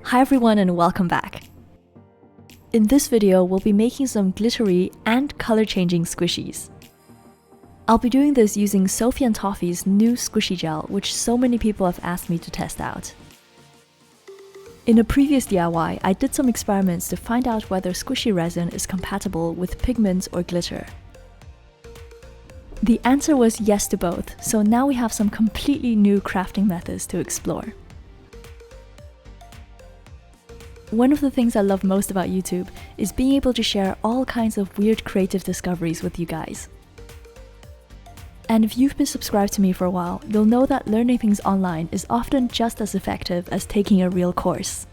Hi everyone and welcome back. In this video, we'll be making some glittery and color-changing squishies. I'll be doing this using Sophie Toffee's new squishy gel, which so many people have asked me to test out. In a previous DIY, I did some experiments to find out whether squishy resin is compatible with pigments or glitter. The answer was yes to both, so now we have some completely new crafting methods to explore. One of the things I love most about YouTube is being able to share all kinds of weird creative discoveries with you guys. And if you've been subscribed to me for a while, you'll know that learning things online is often just as effective as taking a real course.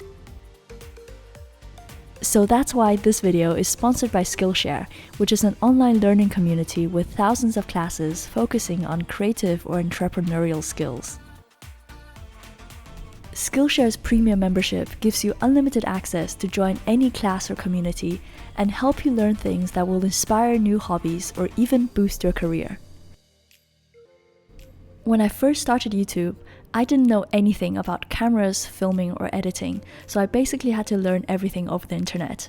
So that's why this video is sponsored by Skillshare, which is an online learning community with thousands of classes focusing on creative or entrepreneurial skills. Skillshare's premium membership gives you unlimited access to join any class or community and help you learn things that will inspire new hobbies or even boost your career. When I first started YouTube, I didn't know anything about cameras, filming, or editing, so I basically had to learn everything over the internet.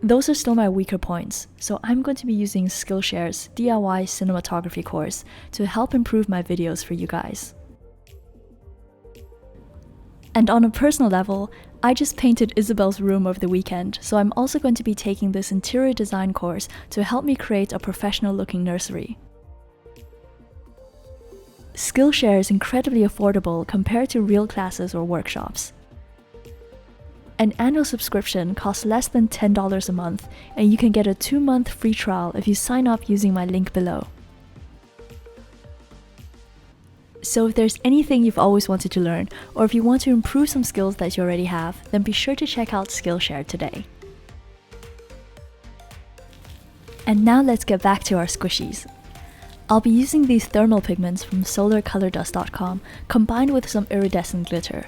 Those are still my weaker points, so I'm going to be using Skillshare's DIY cinematography course to help improve my videos for you guys. And on a personal level, I just painted Isabel's room over the weekend, so I'm also going to be taking this interior design course to help me create a professional-looking nursery. Skillshare is incredibly affordable compared to real classes or workshops. An annual subscription costs less than $10 a month, and you can get a 2-month free trial if you sign up using my link below. So if there's anything you've always wanted to learn, or if you want to improve some skills that you already have, then be sure to check out Skillshare today. And now let's get back to our squishies. I'll be using these thermal pigments from solarcolordust.com combined with some iridescent glitter.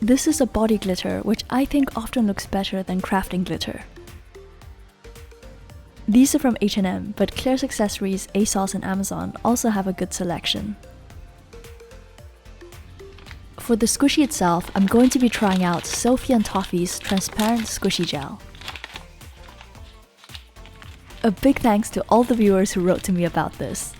This is a body glitter, which I think often looks better than crafting glitter. These are from H&M, but Claire's Accessories, ASOS and Amazon also have a good selection. For the squishy itself, I'm going to be trying out Sophie Toffee's transparent squishy gel. A big thanks to all the viewers who wrote to me about this.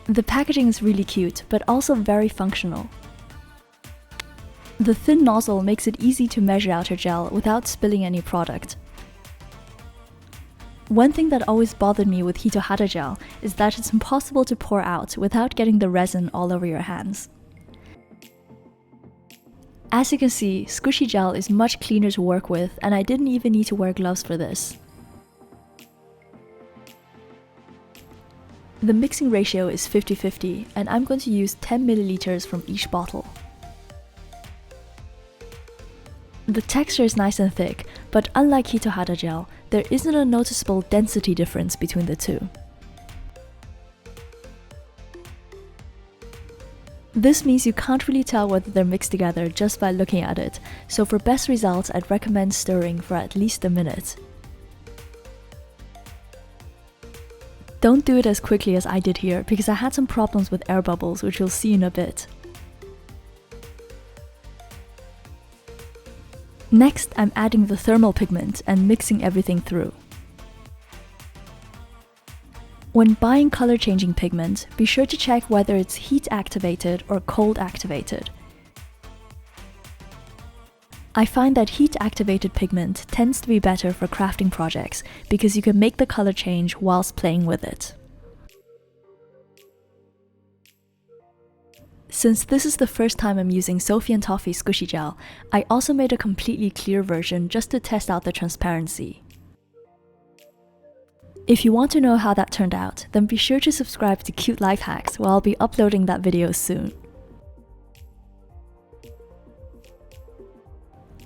The packaging is really cute, but also very functional. The thin nozzle makes it easy to measure out your gel without spilling any product. One thing that always bothered me with Hitohada gel is that it's impossible to pour out without getting the resin all over your hands. As you can see, squishy gel is much cleaner to work with, and I didn't even need to wear gloves for this. The mixing ratio is 50-50, and I'm going to use 10 milliliters from each bottle. The texture is nice and thick, but unlike Hitohada gel, there isn't a noticeable density difference between the two. This means you can't really tell whether they're mixed together just by looking at it, so for best results I'd recommend stirring for at least a minute. Don't do it as quickly as I did here, because I had some problems with air bubbles, which you'll see in a bit. Next, I'm adding the thermal pigment and mixing everything through. When buying color-changing pigment, be sure to check whether it's heat-activated or cold-activated. I find that heat-activated pigment tends to be better for crafting projects because you can make the color change whilst playing with it. Since this is the first time I'm using Sophie Toffee squishy gel, I also made a completely clear version just to test out the transparency. If you want to know how that turned out, then be sure to subscribe to Cute Life Hacks, where I'll be uploading that video soon.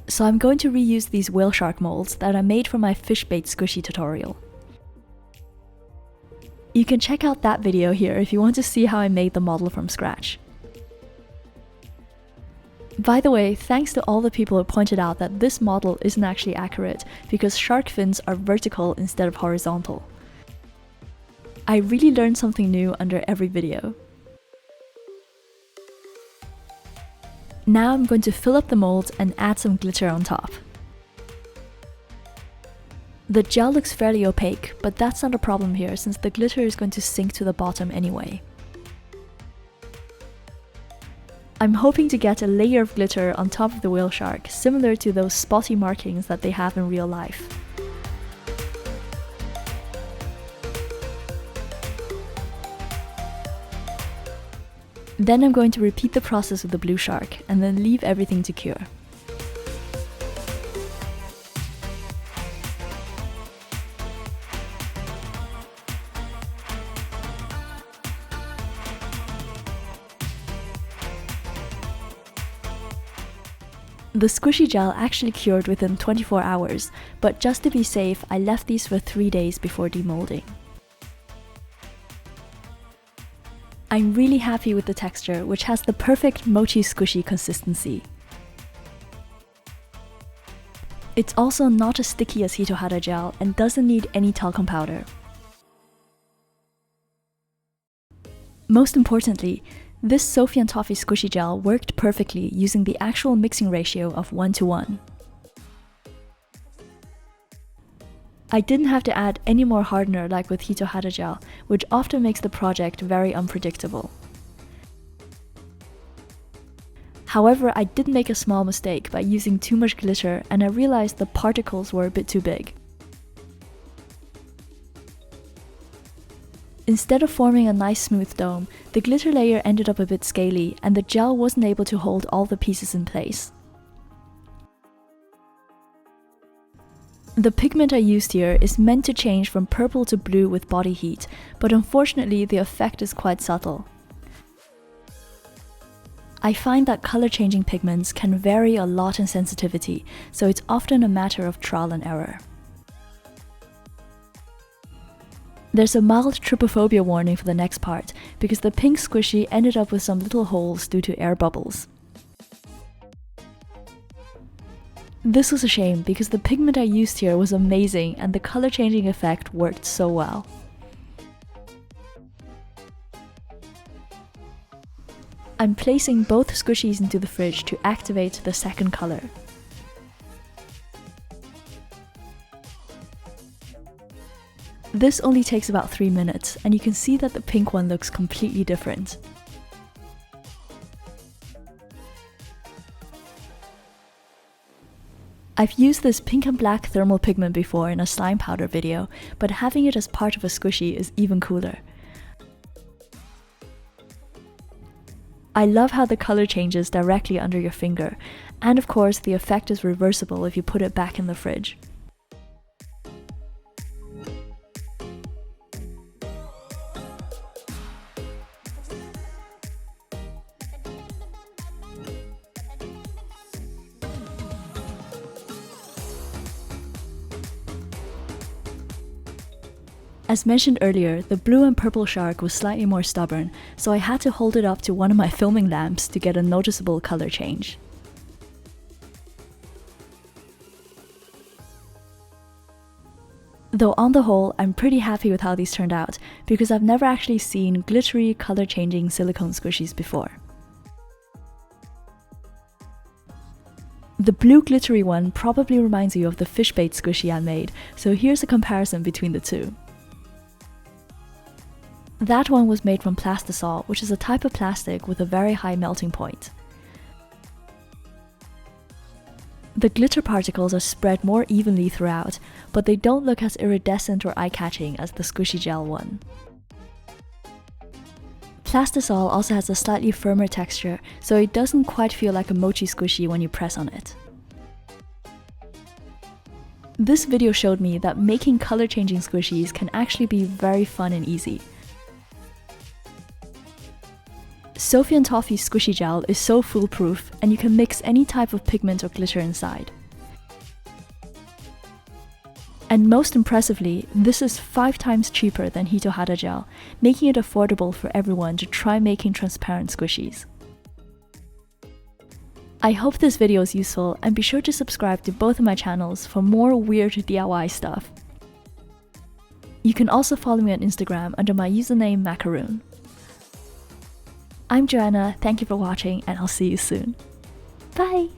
So I'm going to reuse these whale shark molds that I made for my fish bait squishy tutorial. You can check out that video here if you want to see how I made the model from scratch. By the way, thanks to all the people who pointed out that this model isn't actually accurate because shark fins are vertical instead of horizontal. I really learned something new under every video. Now I'm going to fill up the mold and add some glitter on top. The gel looks fairly opaque, but that's not a problem here since the glitter is going to sink to the bottom anyway. I'm hoping to get a layer of glitter on top of the whale shark, similar to those spotty markings that they have in real life. Then I'm going to repeat the process with the blue shark and then leave everything to cure. The squishy gel actually cured within 24 hours, but just to be safe, I left these for 3 days before demolding. I'm really happy with the texture, which has the perfect mochi squishy consistency. It's also not as sticky as Hitohada gel and doesn't need any talcum powder. Most importantly, this Sophie Toffee squishy gel worked perfectly using the actual mixing ratio of 1:1. I didn't have to add any more hardener like with Hitohada gel, which often makes the project very unpredictable. However, I did make a small mistake by using too much glitter and I realized the particles were a bit too big. Instead of forming a nice smooth dome, the glitter layer ended up a bit scaly and the gel wasn't able to hold all the pieces in place. The pigment I used here is meant to change from purple to blue with body heat, but unfortunately the effect is quite subtle. I find that color changing pigments can vary a lot in sensitivity, so it's often a matter of trial and error. There's a mild trypophobia warning for the next part, because the pink squishy ended up with some little holes due to air bubbles. This was a shame because the pigment I used here was amazing and the color changing effect worked so well. I'm placing both squishies into the fridge to activate the second color. This only takes about 3 minutes, and you can see that the pink one looks completely different. I've used this pink and black thermal pigment before in a slime powder video, but having it as part of a squishy is even cooler. I love how the color changes directly under your finger, and of course the effect is reversible if you put it back in the fridge. As mentioned earlier, the blue and purple shark was slightly more stubborn, so I had to hold it up to one of my filming lamps to get a noticeable color change. Though on the whole, I'm pretty happy with how these turned out, because I've never actually seen glittery, color-changing silicone squishies before. The blue glittery one probably reminds you of the fish bait squishy I made, so here's a comparison between the two. That one was made from plastisol, which is a type of plastic with a very high melting point. The glitter particles are spread more evenly throughout, but they don't look as iridescent or eye-catching as the squishy gel one. Plastisol also has a slightly firmer texture, so it doesn't quite feel like a mochi squishy when you press on it. This video showed me that making color-changing squishies can actually be very fun and easy. Sophie Toffee squishy gel is so foolproof, and you can mix any type of pigment or glitter inside. And most impressively, this is 5 times cheaper than Hitohada gel, making it affordable for everyone to try making transparent squishies. I hope this video is useful, and be sure to subscribe to both of my channels for more weird DIY stuff. You can also follow me on Instagram under my username Macaroon. I'm Joanna, thank you for watching, and I'll see you soon. Bye!